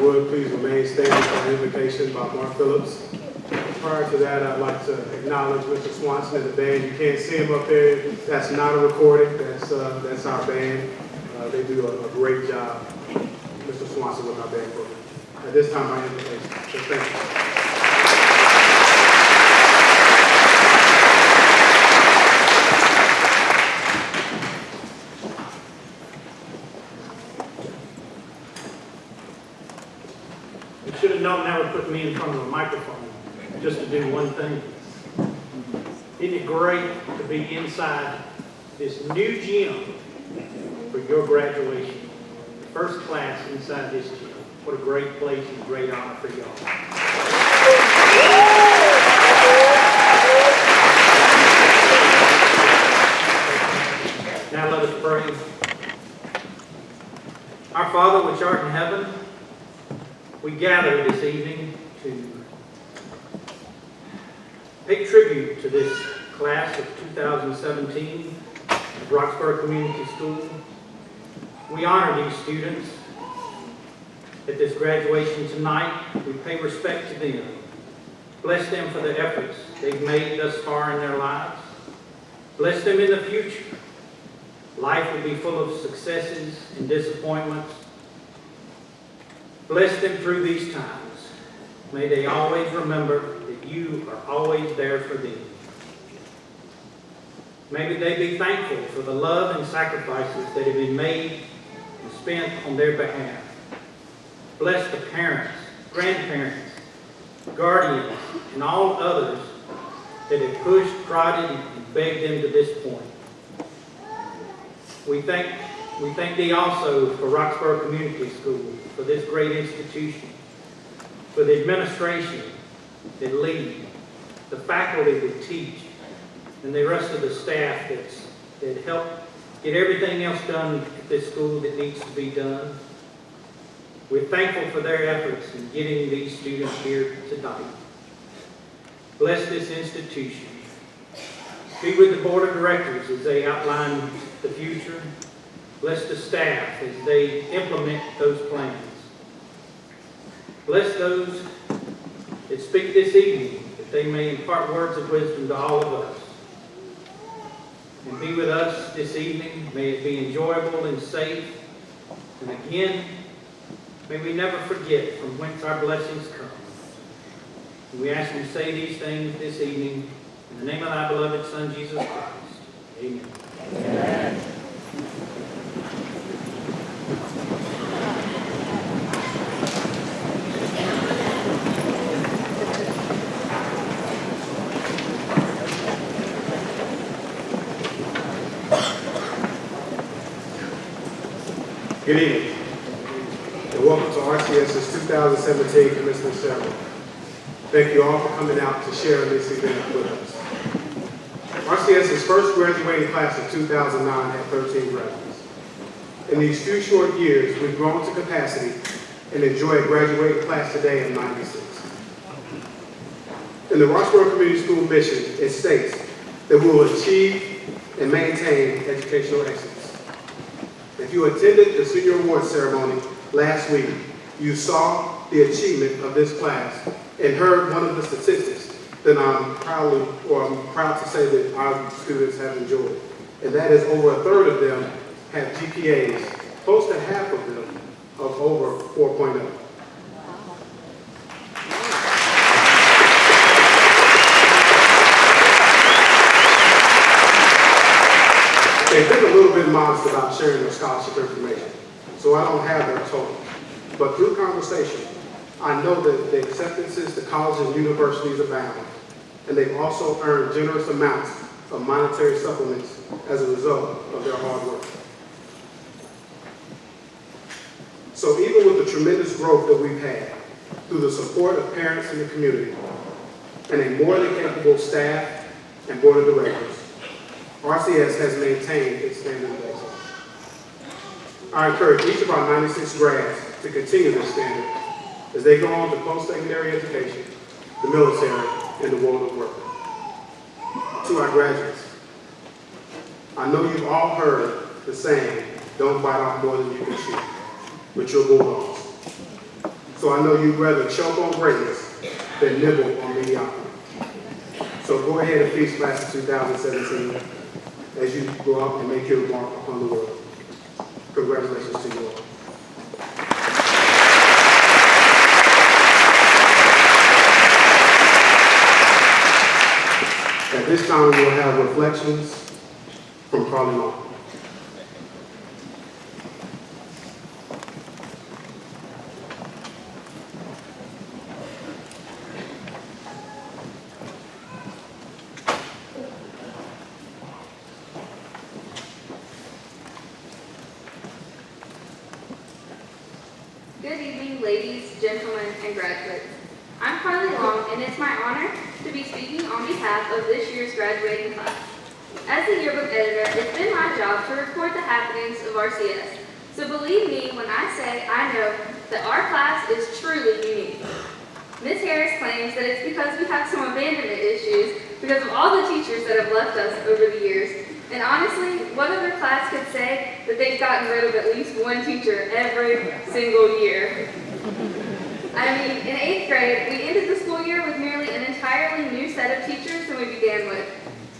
would, please remain standing for an invocation by Mark Phillips. Prior to that, I'd like to acknowledge Mr. Swanson and the band. You can't see him up there. That's not a recording. That's our band. They do a great job. Mr. Swanson with our band program. At this time, my invitation. So thank you. Should have known that would put me in front of a microphone just to do one thing. Isn't it great to be inside this new gym for your graduation? The first class inside this gym. What a great place and a great honor for y'all. Now let us pray. Our Father which art in heaven, we gather this evening to pay tribute to this class of 2017 at Roxborough Community School. We honor these students at this graduation tonight. We pay respect to them. Bless them for the efforts they've made thus far in their lives. Bless them in the future. Life will be full of successes and disappointments. Bless them through these times. May they always remember that you are always there for them. May they be thankful for the love and sacrifices that have been made and spent on their behalf. Bless the parents, grandparents, guardians, and all others that have pushed, prodded, and begged them to this point. We thank Thee also for Roxborough Community School, for this great institution, for the administration that lead, the faculty that teach, and the rest of the staff that help get everything else done at this school that needs to be done. We're thankful for their efforts in getting these students here tonight. Bless this institution. Be with the board of directors as they outline the future. Bless the staff as they implement those plans. Bless those that speak this evening, that they may impart words of wisdom to all of us. And be with us this evening. May it be enjoyable and safe. And again, may we never forget from whence our blessings come. And we ask you to say these things this evening in the name of thy beloved Son, Jesus Christ. Amen. Amen. Good evening, and welcome to RCS's 2017 commencement ceremony. Thank you all for coming out to share this event with us. RCS's first graduating class of 2009 had 13 graduates. In these few short years, we've grown to capacity and enjoy a graduating class today of 96. In the Roxborough Community School mission, it states that we will achieve and maintain educational excellence. If you attended the senior awards ceremony last week, you saw the achievement of this class and heard one of the statistics that I'm proud to say that our students have enjoyed. And that is over a third of them have GPAs, close to half of them of over 4.0. They've been a little bit modest about sharing their scholarship information, so I don't have their totals. But through conversation, I know that the acceptances to colleges and universities abound, and they've also earned generous amounts of monetary supplements as a result of their hard work. So even with the tremendous growth that we've had, through the support of parents in the community, and a more than capable staff and board of directors, RCS has maintained its standard of excellence. I encourage each of our 96 grads to continue this standard as they go on to post-secondary education, the military, and the world of work. To our graduates, I know you've all heard the saying, don't bite off more than you can chew, but you're Bulldogs. So I know you'd rather choke on greatness than nibble on mediocrity. So go ahead and feast class of 2017 as you go out and make your mark upon the world. Congratulations to you all. At this time, we will have reflections from Carly Long. Good evening, ladies, gentlemen, and graduates. I'm Carly Long, and it's my honor to be speaking on behalf of this year's graduating class. As the yearbook editor, it's been my job to record the happenings of RCS. So believe me when I say I know that our class is truly unique. Ms. Harris claims that it's because we have some abandonment issues because of all the teachers that have left us over the years. And honestly, what other class could say that they've gotten rid of at least one teacher every single year? I mean, in 8th grade, we ended the school year with nearly an entirely new set of teachers than we began with.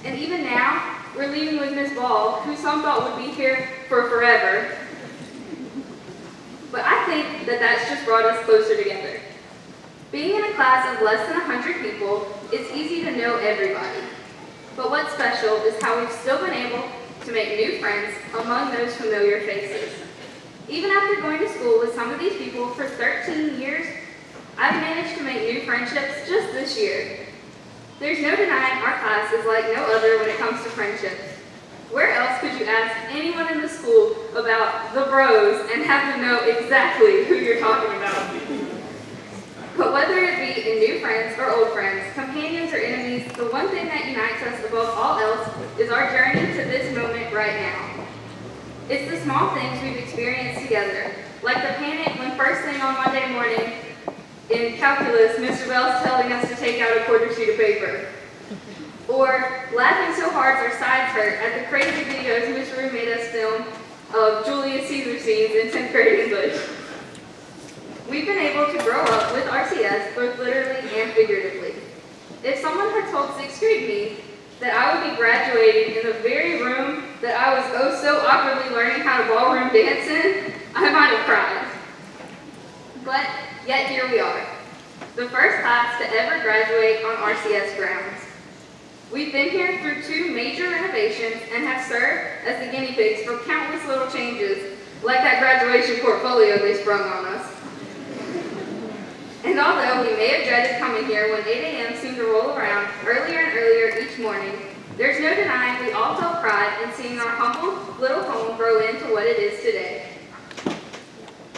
And even now, we're leaving with Ms. Ball, who some thought would be here for forever. But I think that that's just brought us closer together. Being in a class of less than 100 people, it's easy to know everybody. But what's special is how we've still been able to make new friends among those familiar faces. Even after going to school with some of these people for 13 years, I've managed to make new friendships just this year. There's no denying our class is like no other when it comes to friendships. Where else could you ask anyone in the school about the bros and have them know exactly who you're talking about? But whether it be in new friends or old friends, companions or enemies, the one thing that unites us above all else is our journey to this moment right now. It's the small things we've experienced together, like the panic when first thing on Monday morning in calculus, Mr. Bell's telling us to take out a quarter sheet of paper. Or laughing so hard our sides hurt at the crazy videos Ms. Rue made us film of Julius Caesar scenes in 10th grade English. We've been able to grow up with RCS both literally and figuratively. If someone had told 6th grade me that I would be graduating in the very room that I was oh so awkwardly learning how to ballroom dance in, I might have cried. But yet here we are, the first class to ever graduate on RCS grounds. We've been here through 2 major renovations and have served as the guinea pigs for countless little changes, like that graduation portfolio they sprung on us. And although we may have dreaded coming here when 8 a.m. seemed to roll around earlier and earlier each morning, there's no denying we all felt pride in seeing our humble little home grow into what it is today.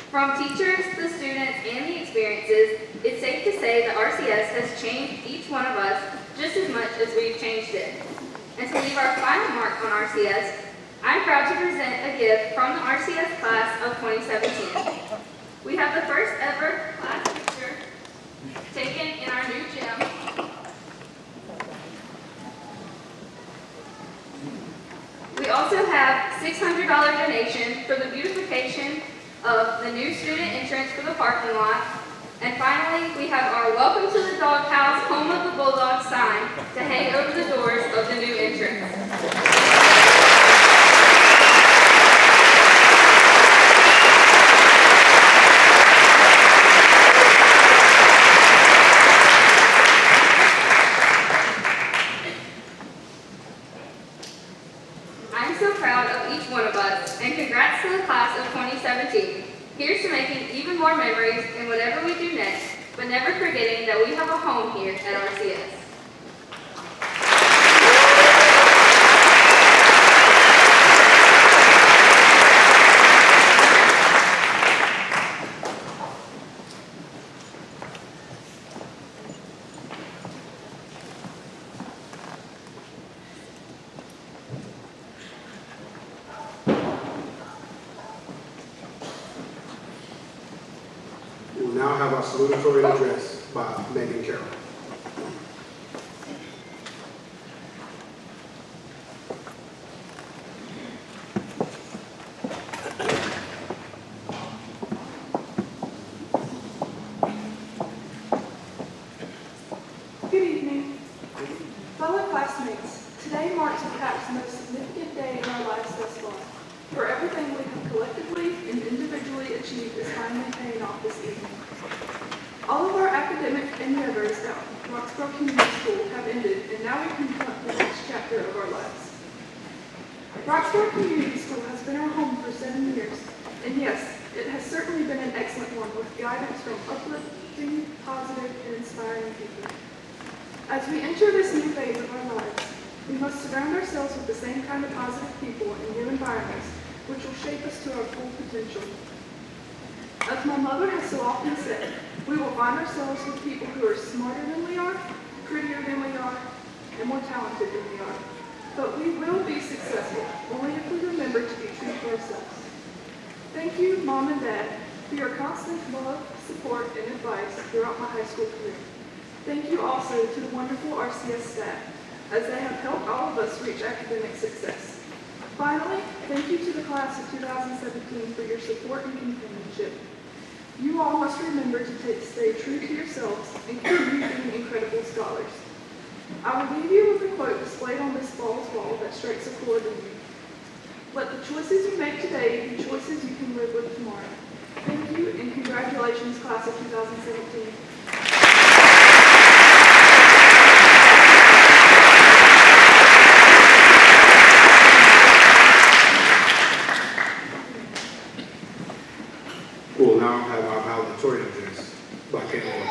From teachers, the students, and the experiences, it's safe to say that RCS has changed each one of us just as much as we've changed it. And to leave our final mark on RCS, I'm proud to present a gift from the RCS class of 2017. We have the first ever class picture taken in our new gym. We also have $600 donation for the beautification of the new student entrance for the parking lot. And finally, we have our Welcome to the Doghouse, Home of the Bulldogs sign to hang over the doors of the new entrance. I'm so proud of each one of us, and congrats to the class of 2017. Here's to making even more memories in whatever we do next, but never forgetting that we have a home here at RCS. We will now have our salutatory address by Megan Carroll. collectively and individually achieved is finally paying off this evening. All of our academic endeavors at Roxborough Community School have ended, and now we confront the next chapter of our lives. Roxborough Community School has been our home for 7 years, and yes, it has certainly been an excellent one with guidance from uplifting, positive, and inspiring people. As we enter this new phase of our lives, we must surround ourselves with the same kind of positive people and new environments which will shape us to our full potential. As my mother has so often said, we will find ourselves with people who are smarter than we are, prettier than we are, and more talented than we are. But we will be successful only if we remember to be true to ourselves. Thank you, Mom and Dad, for your constant love, support, and advice throughout my high school career. Thank you also to the wonderful RCS staff, as they have helped all of us reach academic success. Finally, thank you to the class of 2017 for your support and companionship. You all must remember to stay true to yourselves and continue being incredible scholars. I will leave you with a quote displayed on this fall's wall that strikes a chord in you. Let the choices you make today be choices you can live with tomorrow. Thank you, and congratulations, class of 2017. We will now have our valedictorian address by Caitlin.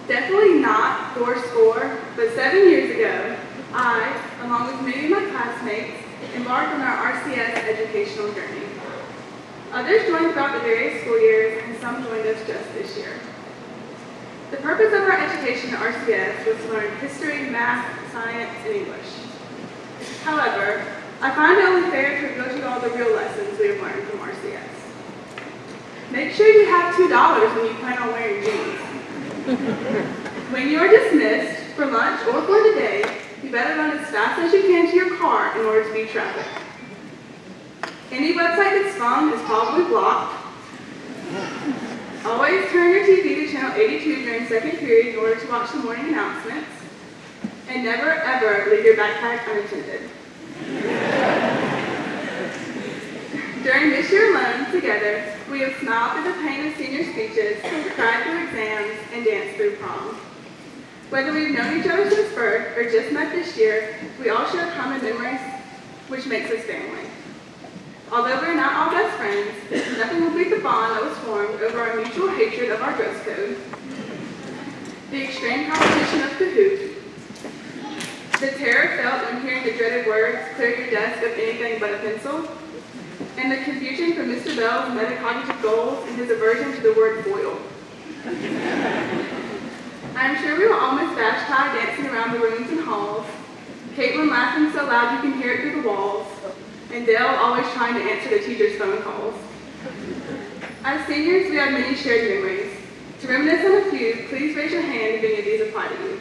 Definitely not fourscore, but 7 years ago, I, along with many of my classmates, embarked on our RCS educational journey. Others joined throughout the various school years, and some joined us just this year. The purpose of our education at RCS was to learn history, math, science, and English. However, I find it only fair to reveal to you all the real lessons we have learned from RCS. Make sure you have $2 when you plan on wearing jeans. When you are dismissed for lunch or for the day, you better run as fast as you can to your car in order to beat traffic. Any website that's fun is probably blocked. Always turn your TV to channel 82 during second period in order to watch the morning announcements. And never, ever leave your backpack unattended. During this year alone, together, we have smiled through the pain of senior speeches, cried through exams, and danced through prom. Whether we've known each other since birth or just met this year, we all share common memories, which makes us family. Although we're not all best friends, nothing will beat the bond that was formed over our mutual hatred of our dress code, the extreme competition of Kahoot, the terror felt when hearing the dreaded words, "Clear your desk of anything but a pencil," and the confusion from Mr. Bell's metacognitive goals and his aversion to the word foil. I'm sure we will all miss Bash Tie dancing around the rooms and halls, Caitlin laughing so loud you can hear it through the walls, and Dale always trying to answer the teacher's phone calls. As seniors, we have many shared memories. To reminisce on a few, please raise your hand if any of these apply to you.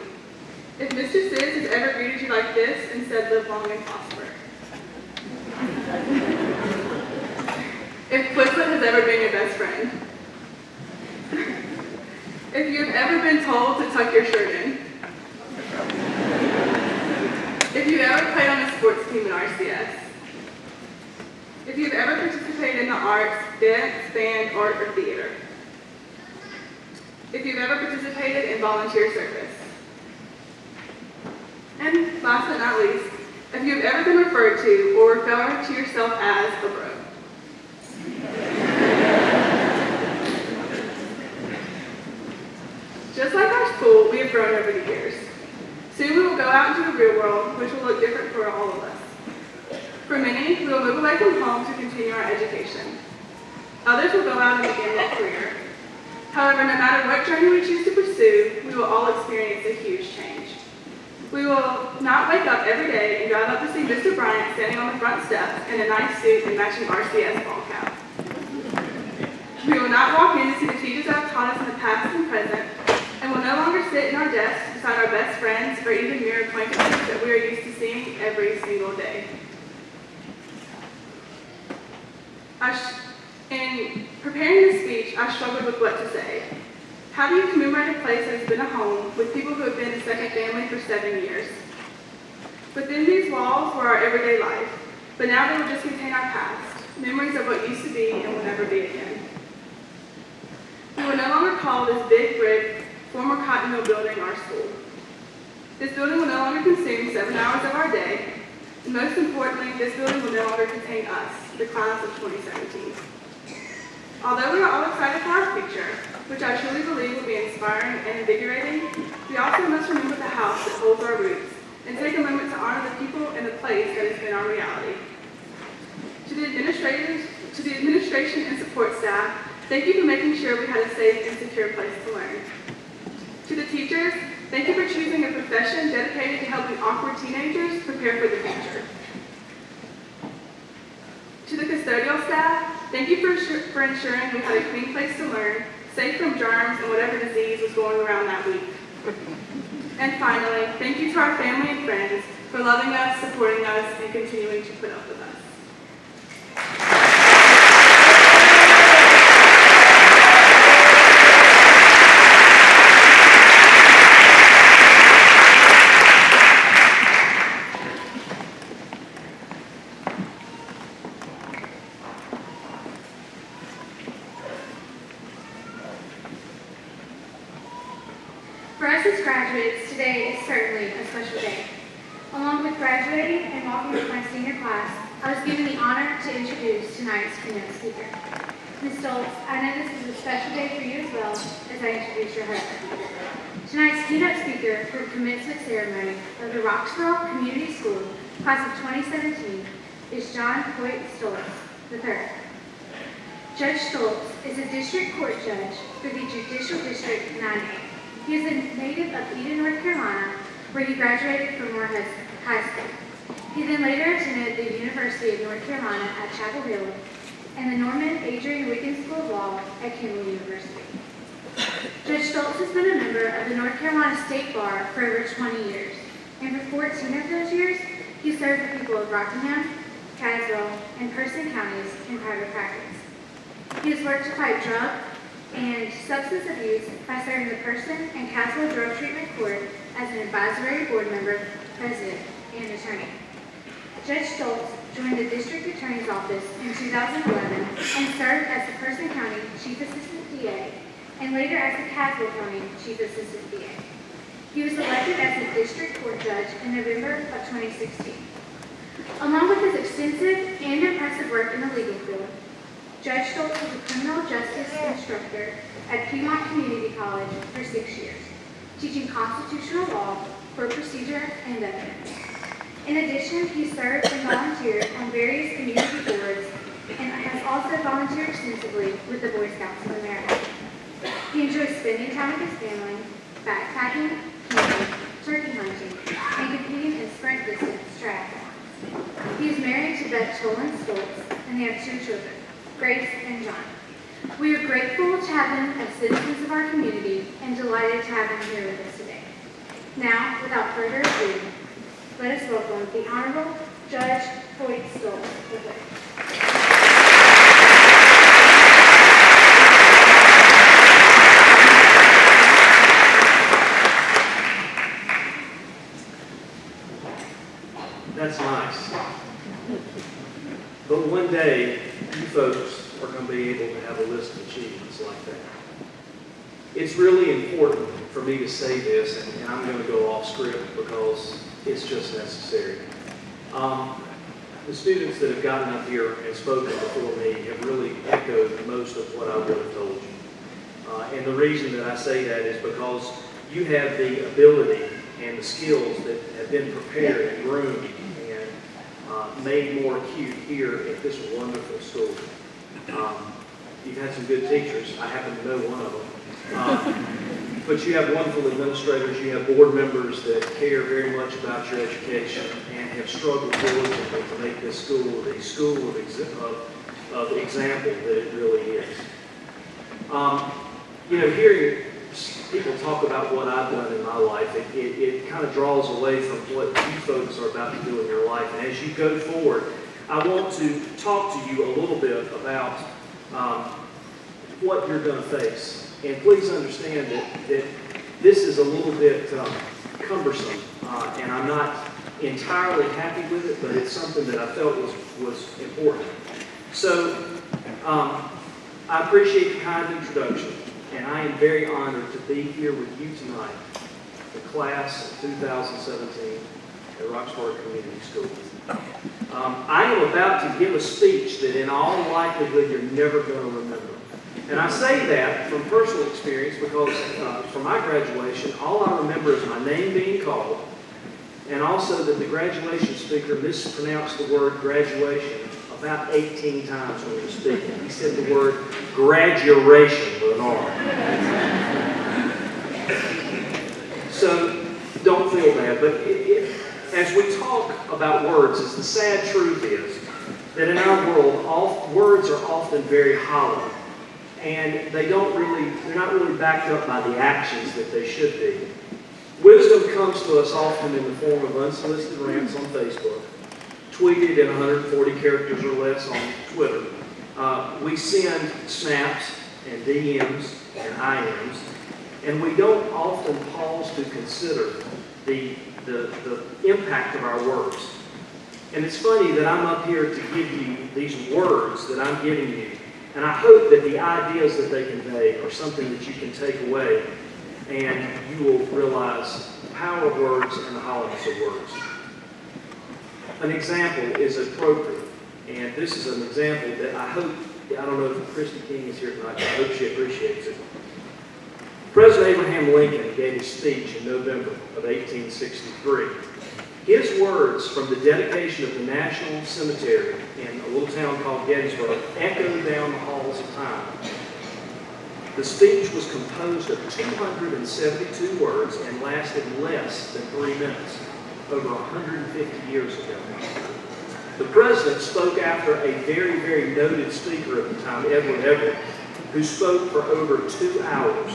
If Mr. Sis has ever greeted you like this and said, "Live long and prosper." If Quizlet has ever been your best friend. If you have ever been told to tuck your shirt in. If you've ever played on a sports team at RCS. If you've ever participated in the arts, dance, band, art, or theater. If you've ever participated in volunteer service. And last but not least, if you've ever been referred to or referred to yourself as a bro. Just like our school, we have grown over the years. Soon we will go out into the real world, which will look different for all of us. For many, we will move away from home to continue our education. Others will go out and begin their career. However, no matter what journey we choose to pursue, we will all experience a huge change. We will not wake up every day and drive up to see Mr. Bryant standing on the front steps in a nice suit and matching RCS ball cap. We will not walk in to see the teachers that have taught us in the past and present, and will no longer sit in our desks beside our best friends or even mere acquaintances that we are used to seeing every single day. In preparing this speech, I struggled with what to say. How do you commemorate a place that has been a home with people who have been a second family for 7 years? Within these walls were our everyday life, but now they will just contain our past, memories of what used to be and will never be again. We will no longer call this big brick, former cotton mill building our school. This building will no longer consume 7 hours of our day, and most importantly, this building will no longer contain us, the class of 2017. Although we are all excited for our future, which I truly believe will be inspiring and invigorating, we also must remember the house that holds our roots and take a moment to honor the people and the place that has been our reality. To the administration and support staff, thank you for making sure we had a safe and secure place to learn. To the teachers, thank you for choosing a profession dedicated to helping awkward teenagers prepare for the future. To the custodial staff, thank you for ensuring we had a clean place to learn, safe from germs and whatever disease was going around that week. And finally, thank you to our family and friends for loving us, supporting us, and continuing to put up with us. For us as graduates, today is certainly a special day. Along with graduating and walking with my senior class, I was given the honor to introduce tonight's keynote speaker. Ms. Stoltz, I know this is a special day for you as well as I introduce your husband. Tonight's keynote speaker for the commencement ceremony of the Roxborough Community School, class of 2017, is John Hoyt Stoltz III. Judge Stoltz is a district court judge for the Judicial District 9A. He is a native of Eden, North Carolina, where he graduated from Moore High School. He then later attended the University of North Carolina at Chapel Hill and the Norman Adrian Wiggins School of Law at Kendall University. Judge Stoltz has been a member of the North Carolina State Bar for over 20 years, and for 14 of those years, he served the people of Rockingham, Caswell, and Person counties in private practice. He has worked to fight drug and substance abuse by serving the Person and Caswell Drug Treatment Court as an advisory board member, president, and attorney. Judge Stoltz joined the district attorney's office in 2011 and served as the Person County Chief Assistant DA and later as the Caswell County Chief Assistant DA. He was elected as a district court judge in November of 2016. Along with his extensive and impressive work in the legal field, Judge Stoltz was a criminal justice instructor at Piedmont Community College for 6 years, teaching constitutional law for procedure and evidence. In addition, he served and volunteered on various community boards and has also volunteered extensively with the Boy Scouts of America. He enjoys spending time with his family, backpacking, camping, turkey hunting, and competing in sprint distance triathlons. He is married to Beth Tolan Stoltz, and they have 2 children, Grace and John. We are grateful to have them as citizens of our community and delighted to have them here with us today. Now, without further ado, let us welcome the Honorable Judge Hoyt Stoltz III. That's nice. But one day, you folks are going to be able to have a list of achievements like that. It's really important for me to say this, and I'm going to go off script because it's just necessary. The students that have gotten up here and spoken before me have really echoed most of what I would have told you. And the reason that I say that is because you have the ability and the skills that have been prepared and groomed and made more acute here at this wonderful school. You've had some good teachers. I happen to know one of them. But you have wonderful administrators. You have board members that care very much about your education and have struggled diligently to make this school the school of example that it really is. Hearing people talk about what I've done in my life, it kind of draws away from what you folks are about to do in your life. And as you go forward, I want to talk to you a little bit about what you're going to face. And please understand that this is a little bit cumbersome, and I'm not entirely happy with it, but it's something that I felt was important. So I appreciate the kind introduction, and I am very honored to be here with you tonight, the class of 2017 at Roxborough Community School. I am about to give a speech that in all likelihood you're never going to remember. And I say that from personal experience because for my graduation, all I remember is my name being called, and also that the graduation speaker mispronounced the word graduation about 18 times when he was speaking. He said the word graduation with an R. So don't feel bad, but as we talk about words, the sad truth is that in our world, words are often very hollow, and they're not really backed up by the actions that they should be. Wisdom comes to us often in the form of unsolicited rants on Facebook, tweeted in 140 characters or less on Twitter. We send snaps and DMs and IMs, and we don't often pause to consider the impact of our words. And it's funny that I'm up here to give you these words that I'm giving you, and I hope that the ideas that they convey are something that you can take away, and you will realize the power of words and the hollowness of words. An example is appropriate, and this is an example that I don't know if Christy King is here tonight, but I hope she appreciates it. President Abraham Lincoln gave his speech in November of 1863. His words from the dedication of the National Cemetery in a little town called Gettysburg echoed down the halls of time. The speech was composed of 272 words and lasted less than 3 minutes, over 150 years ago. The president spoke after a very, very noted speaker at the time, Edward Everett, who spoke for over 2 hours.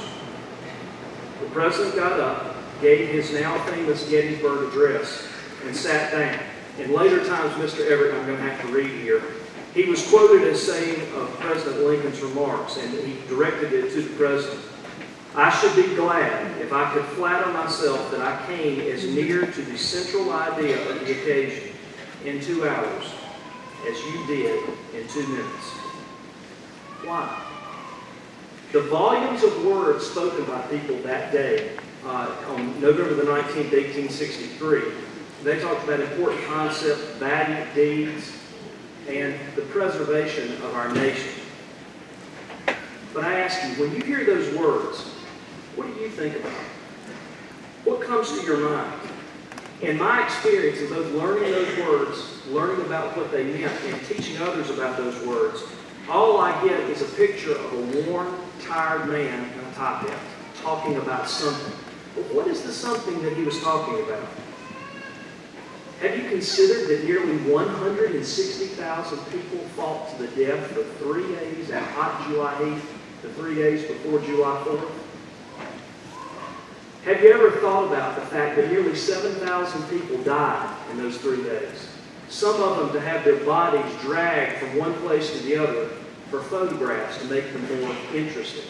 The president got up, gave his now famous Gettysburg Address, and sat down. In later times, Mr. Everett, I'm going to have to read here, he was quoted as saying of President Lincoln's remarks, and he directed it to the president, "I should be glad if I could flatter myself that I came as near to the central idea of the occasion in 2 hours as you did in 2 minutes." Why? The volumes of words spoken by people that day, on November the 19th, 1863, they talked about important concepts, valiant deeds, and the preservation of our nation. But I ask you, when you hear those words, what do you think about? What comes to your mind? In my experience of both learning those words, learning about what they meant, and teaching others about those words, all I get is a picture of a worn, tired man in a top hat talking about something. But what is the something that he was talking about? Have you considered that nearly 160,000 people fought to the death for 3 days on hot July 8th, the 3 days before July 4th? Have you ever thought about the fact that nearly 7,000 people died in those 3 days? Some of them to have their bodies dragged from one place to the other for photographs to make them more interesting.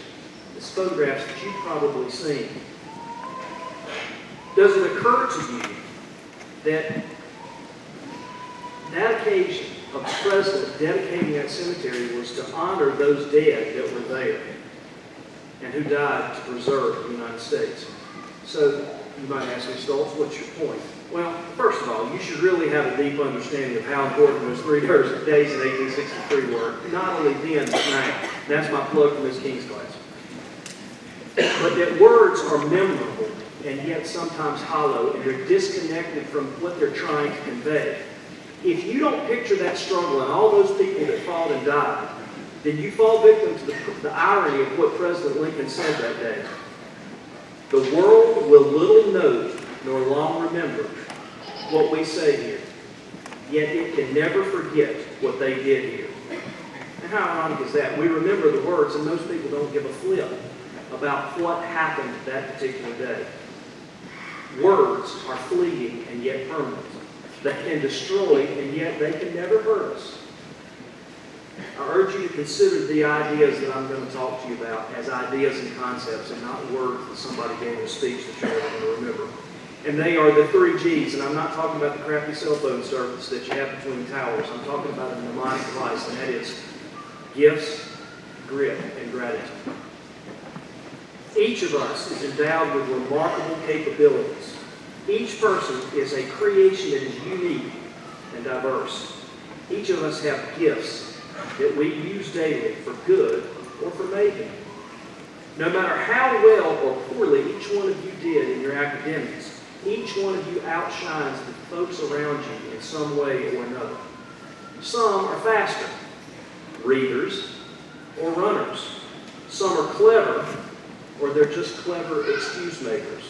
It's photographs that you've probably seen. Does it occur to you that that occasion of the president dedicating that cemetery was to honor those dead that were there and who died to preserve the United States? So you might ask me, Stoltz, what's your point? Well, first of all, you should really have a deep understanding of how important those 3 days in 1863 were, not only then, but now. That's my plug for Ms. King's class. But that words are memorable and yet sometimes hollow, and they're disconnected from what they're trying to convey. If you don't picture that struggle and all those people that fought and died, then you fall victim to the irony of what President Lincoln said that day. The world will little note nor long remember what we say here, yet it can never forget what they did here. And how ironic is that? We remember the words, and most people don't give a flip about what happened that particular day. Words are fleeting and yet permanent. They can destroy and yet they can never hurt us. I urge you to consider the ideas that I'm going to talk to you about as ideas and concepts and not words that somebody gave in a speech that you're never going to remember. And they are the 3 G's, and I'm not talking about the crappy cell phone service that you have between towers. I'm talking about a mnemonic device, and that is gifts, grit, and gratitude. Each of us is endowed with remarkable capabilities. Each person is a creation that is unique and diverse. Each of us have gifts that we use daily for good or for maybe. No matter how well or poorly each one of you did in your academics, each one of you outshines the folks around you in some way or another. Some are faster, readers or runners. Some are clever, or they're just clever excuse makers.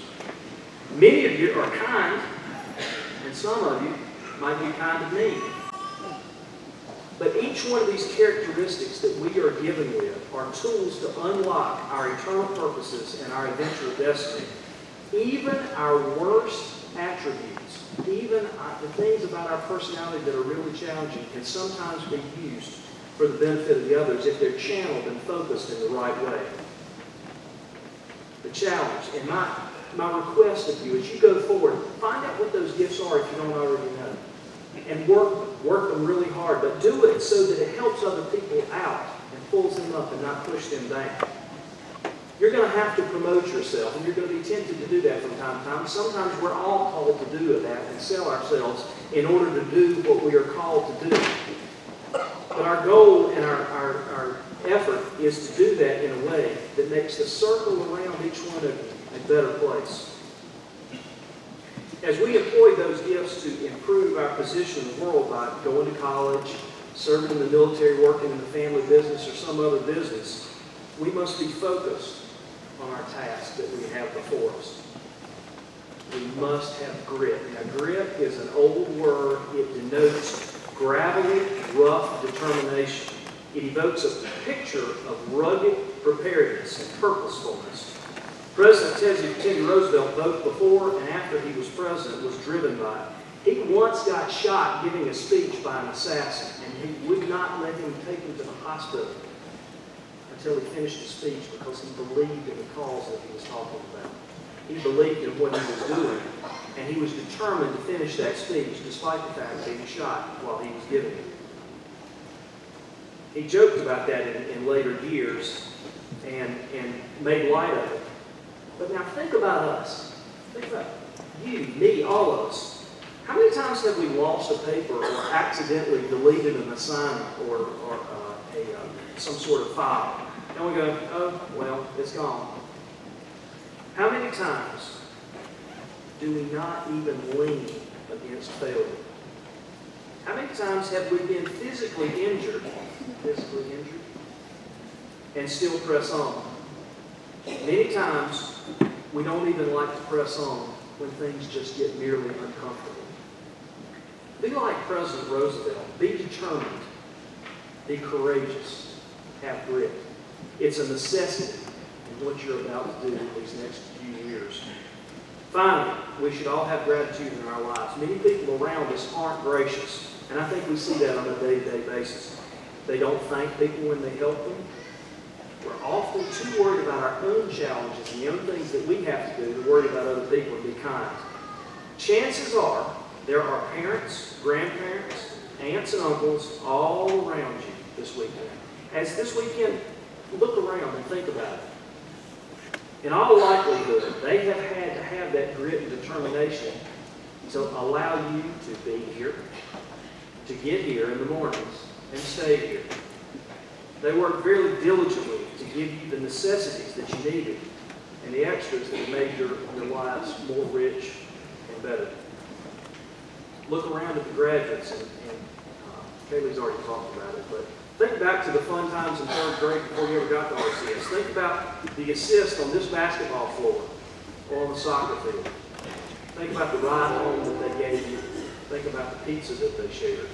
Many of you are kind, and some of you might be kind of mean. But each one of these characteristics that we are given with are tools to unlock our eternal purposes and our eventual destiny. Even our worst attributes, even the things about our personality that are really challenging, can sometimes be used for the benefit of the others if they're channeled and focused in the right way. The challenge and my request of you as you go forward, find out what those gifts are if you don't already know. And work them really hard, but do it so that it helps other people out and pulls them up and not push them down. You're going to have to promote yourself, and you're going to be tempted to do that from time to time. Sometimes we're all called to do that and sell ourselves in order to do what we are called to do. But our goal and our effort is to do that in a way that makes the circle around each one of you a better place. As we employ those gifts to improve our position in the world by going to college, serving in the military, working in the family business, or some other business, we must be focused on our task that we have before us. We must have grit. Now, grit is an old word. It denotes gravelly, rough determination. It evokes a picture of rugged preparedness and purposefulness. President Teddy Roosevelt, both before and after he was president, was driven by it. He once got shot giving a speech by an assassin, and he would not let him take him to the hospital until he finished his speech because he believed in the cause that he was talking about. He believed in what he was doing, and he was determined to finish that speech despite the fact that he was shot while he was giving it. He joked about that in later years and made light of it. But now think about us. Think about you, me, all of us. How many times have we lost a paper or accidentally deleted an assignment or some sort of file? And we go, oh, well, it's gone. How many times do we not even lean against failure? How many times have we been physically injured, and still press on? Many times, we don't even like to press on when things just get merely uncomfortable. Be like President Roosevelt. Be determined. Be courageous. Have grit. It's a necessity in what you're about to do in these next few years. Finally, we should all have gratitude in our lives. Many people around us aren't gracious, and I think we see that on a day-to-day basis. They don't thank people when they help them. We're often too worried about our own challenges and the own things that we have to do to worry about other people and be kind. Chances are there are parents, grandparents, aunts and uncles all around you this weekend. As this weekend, look around and think about it. In all likelihood, they have had to have that grit and determination to allow you to be here, to get here in the mornings and stay here. They worked very diligently to give you the necessities that you needed and the extras that made your lives more rich and better. Look around at the graduates, and Kaylee's already talked about it, but think back to the fun times in third grade before you ever got to RCS. Think about the assist on this basketball floor or on the soccer field. Think about the ride home that they gave you. Think about the pizza that they shared.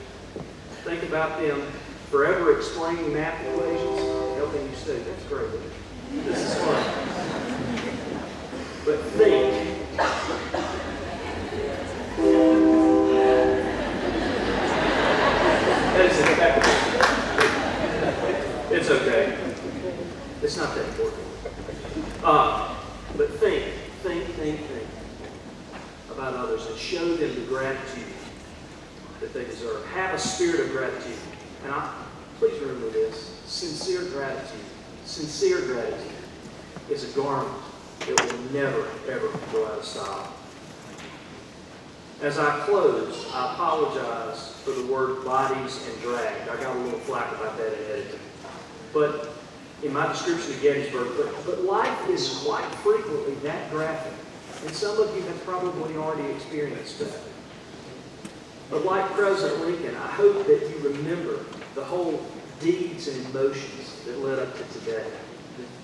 Think about them forever explaining math equations, helping you study. That's great. Isn't it? This is fun. But think. That is effective. It's okay. It's not that important. But think about others and show them the gratitude that they deserve. Have a spirit of gratitude. And please remember this, sincere gratitude is a garment that will never, ever go out of style. As I close, I apologize for the word bodies and drag. I got a little flack about that in editing. But in my description of Gettysburg, but life is quite frequently that graphic. And some of you have probably already experienced that. But like President Lincoln, I hope that you remember the whole deeds and emotions that led up to today.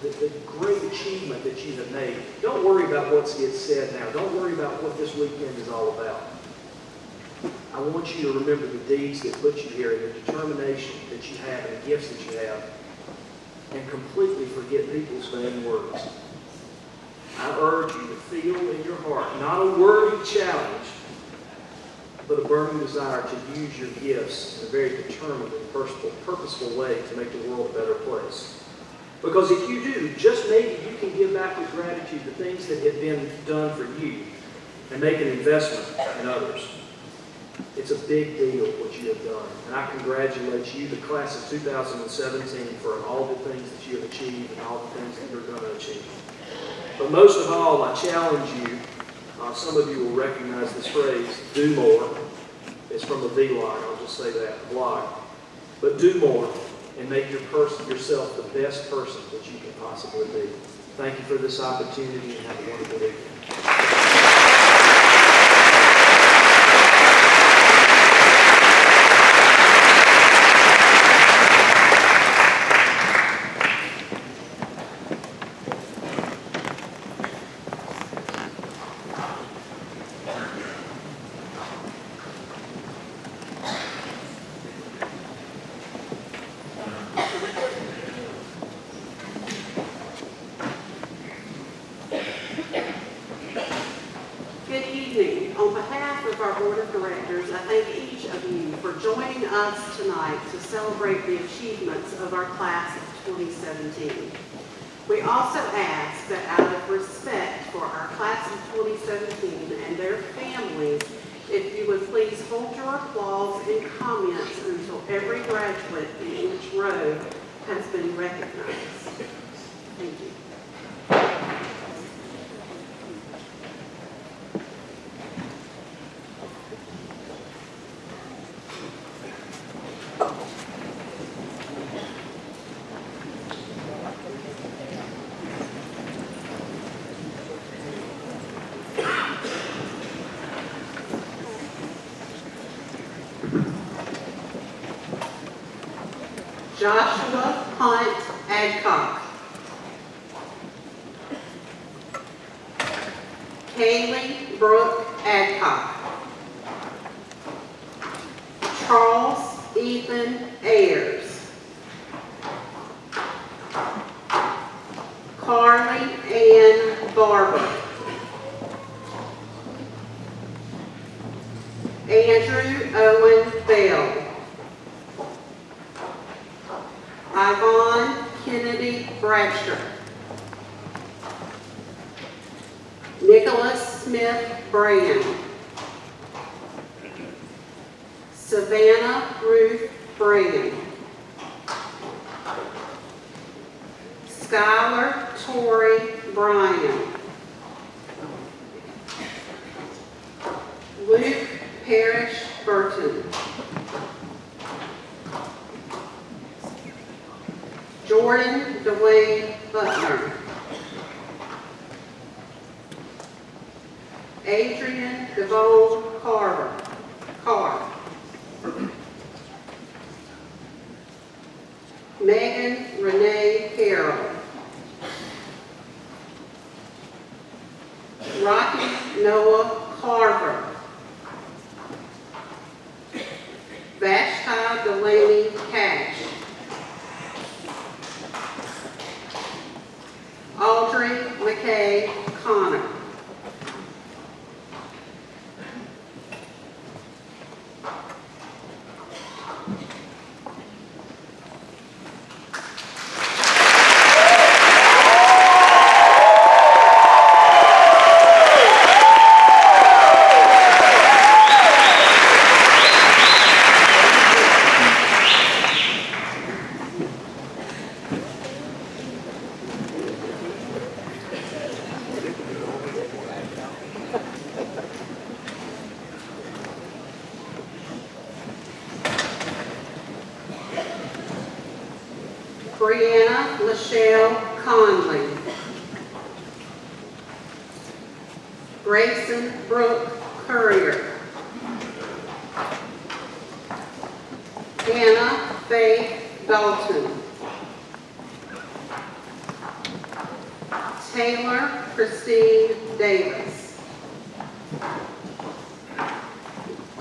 The great achievement that you have made. Don't worry about what gets said now. Don't worry about what this weekend is all about. I want you to remember the deeds that put you here and the determination that you have and the gifts that you have, and completely forget people's vain words. I urge you to feel in your heart not a wordy challenge, but a burning desire to use your gifts in a very determined and purposeful way to make the world a better place. Because if you do, just maybe you can give back with gratitude the things that have been done for you and make an investment in others. It's a big deal what you have done. And I congratulate you, the class of 2017, for all the things that you have achieved and all the things that you're going to achieve. But most of all, I challenge you, some of you will recognize this phrase, do more. It's from a vlog, I'll just say that, vlog. But do more and make yourself the best person that you can possibly be. Thank you for this opportunity and have a wonderful evening. Good evening. On behalf of our Board of Directors, I thank each of you for joining us tonight to celebrate the achievements of our class of 2017. We also ask that out of respect for our class of 2017 and their families, if you would please hold your applause and comments until every graduate in each row has been recognized. Thank you. Joshua Hunt Adcock. Kaylee Brooke Adcock. Charles Ethan Ayers. Carly Ann Barber. Andrew Owen Bell. Yvonne Kennedy Bradshaw. Nicholas Smith Brand. Savannah Ruth Brand. Skylar Torrey Bryan. Luke Parrish Burton. Jordan Dwayne Butler. Adrian Devone Carr. Megan Renee Carroll. Rocky Noah Carver. Vashti Delaney Cash. K. Connor. Brianna Michelle Conley. Grayson Brooke Courier. Hannah Faith Dalton. Taylor Christine Davis.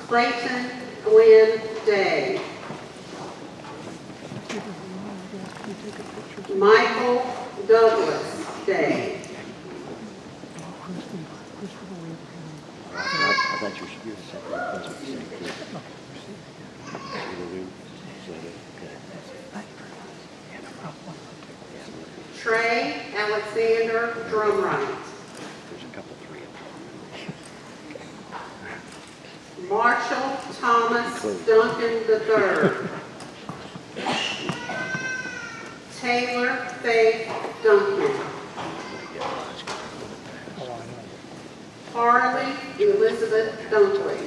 Clayton Glenn Day. Michael Douglas Day. I thought you were saying Trey Alexander Drumright. There's a couple, three of them. Marshall Thomas Duncan III. Taylor Faith Duncan. Harley Elizabeth Dunkley.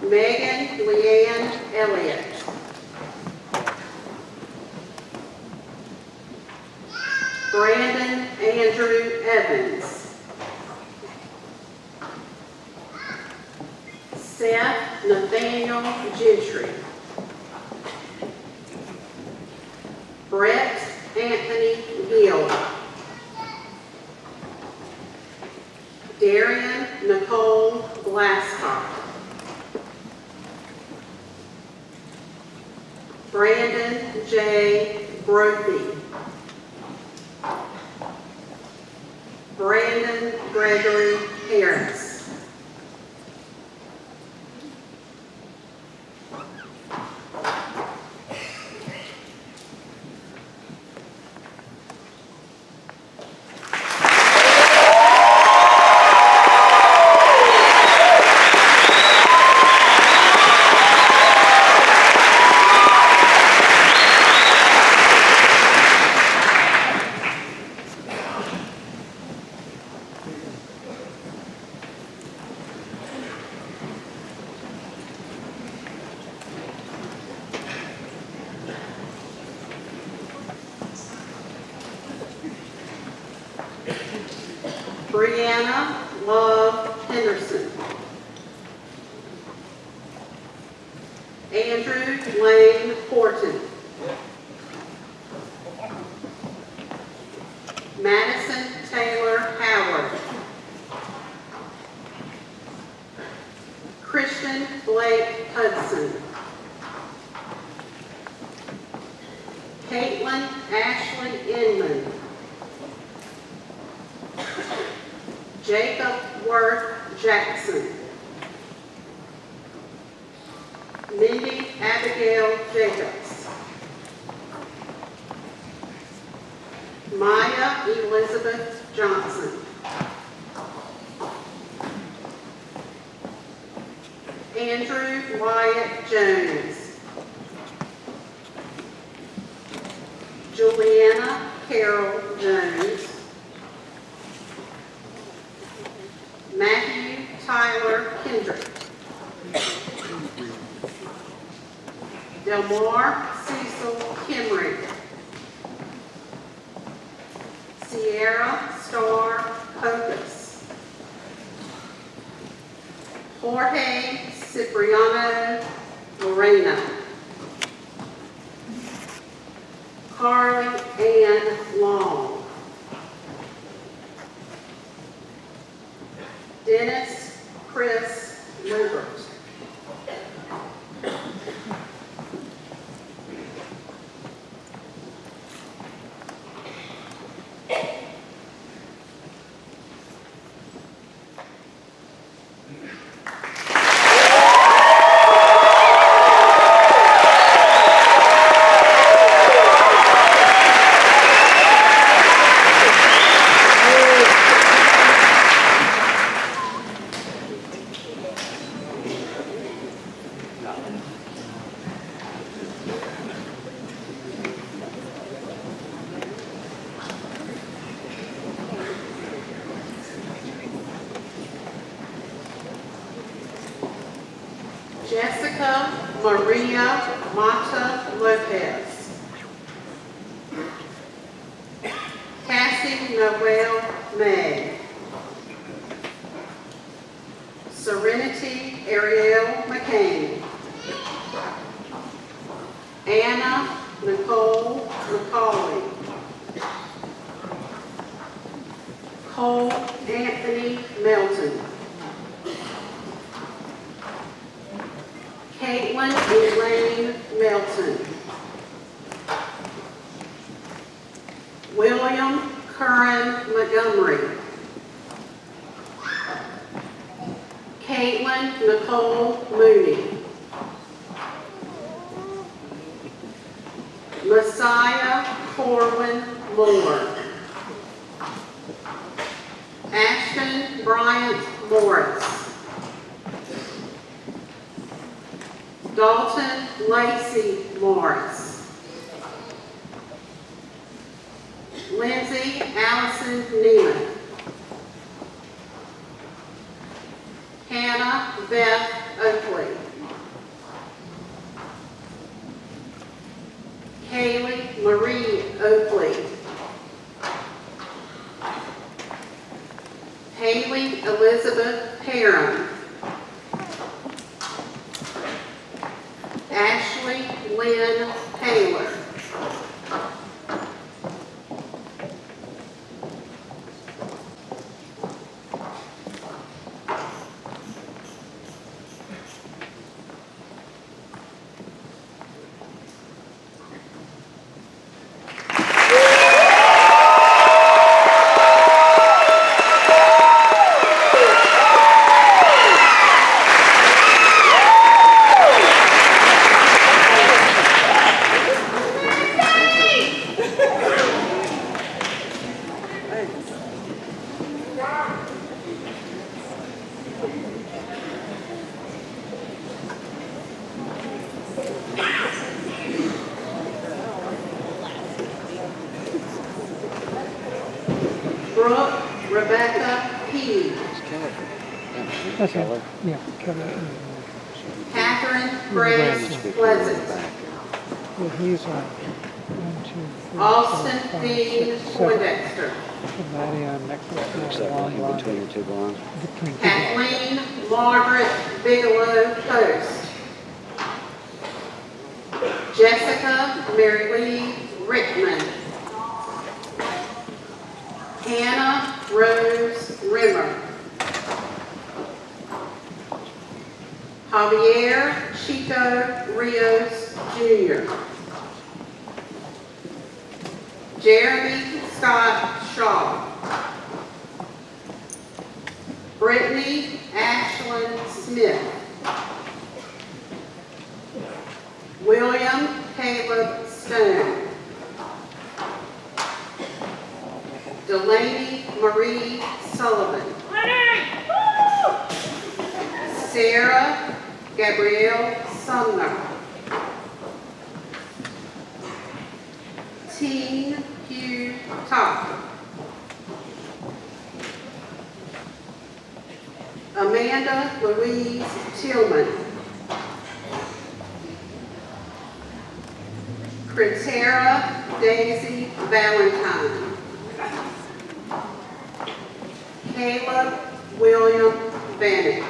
Megan Leanne Elliott. Brandon Andrew Evans. Seth Nathaniel Gentry. Brett Anthony Gill. Darian Nicole Glasscock. Brandon J. Brophy. Brandon Gregory Harris. Brianna Love Henderson. Andrew Lane Horton. Madison Taylor Howard. Christian Blake Hudson. Caitlin Ashley Inman. Jacob Worth Jackson. Mindy Abigail Jacobs. Maya Elizabeth Johnson. Andrew Wyatt Jones. Juliana Carol Jones. Matthew Tyler Kendrick. Delmar Cecil Kimry. Sierra Star Hopus. Jorge Cipriano Moreno. Carly Ann Long. Dennis Chris Lubert. Jessica Maria Mata Lopez. Cassie Noel May. Serenity Ariel McCain. Anna Nicole McCauley. Cole Anthony Melton. Caitlin Elaine Melton. William Curran Montgomery. Caitlin Nicole Mooney. Messiah Corwin Moore. Ashton Bryant Morris. Dalton Lacey Morris. Lindsay Allison Neiman. Hannah Beth Oakley. Kaylee Marie Oakley. Haley Elizabeth Perrin. Ashley Lynn Taylor. Brooke Rebecca Key. That's Keller. Yeah, Keller. Catherine Grace Pleasant. Well, he's on 1, 2, 3, Austin 4, 5, Dean 6, 7. Poindexter. Somebody on necklace now, Except long in line. between the two blondes. Between two. Kathleen Margaret Bigelow Post. Jessica Mary Lee Rickman. Hannah Rose Rimmer. Javier Chico Rios Jr. Jeremy Scott Shaw. Brittany Ashlyn Smith. William Caleb Stone. Delaney Marie Sullivan. Sarah Gabrielle Sumner. Teen Hugh Top. Amanda Louise Tillman. Cretera Daisy Valentine. Caleb William Bennett.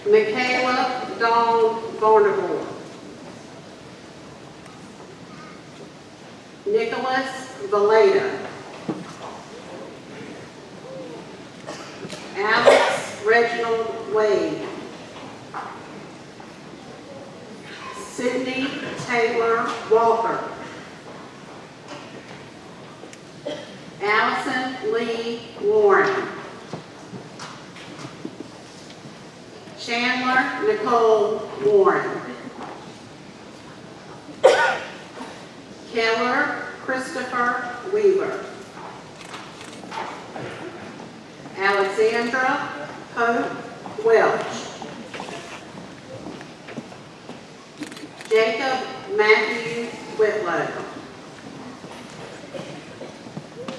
Michaela Dawn Barnavore. Nicholas Valeda. Alex Reginald Wade. Taylor Walker. Allison Lee Warren. Chandler Nicole Warren. Keller Christopher Weaver. Alexandra Hope Welch. Jacob Matthew Whitlow.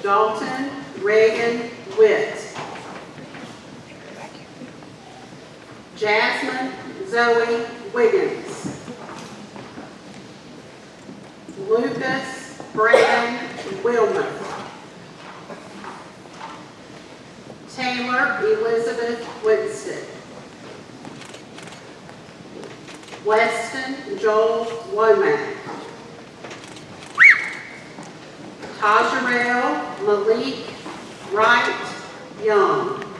Dalton Reagan Witt. Jasmine Zoe Wiggins. Lucas Brandon Wilmuth. Taylor Elizabeth Winston. Weston Joel Womack. Tajarel Malik Wright Young.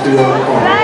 to your car.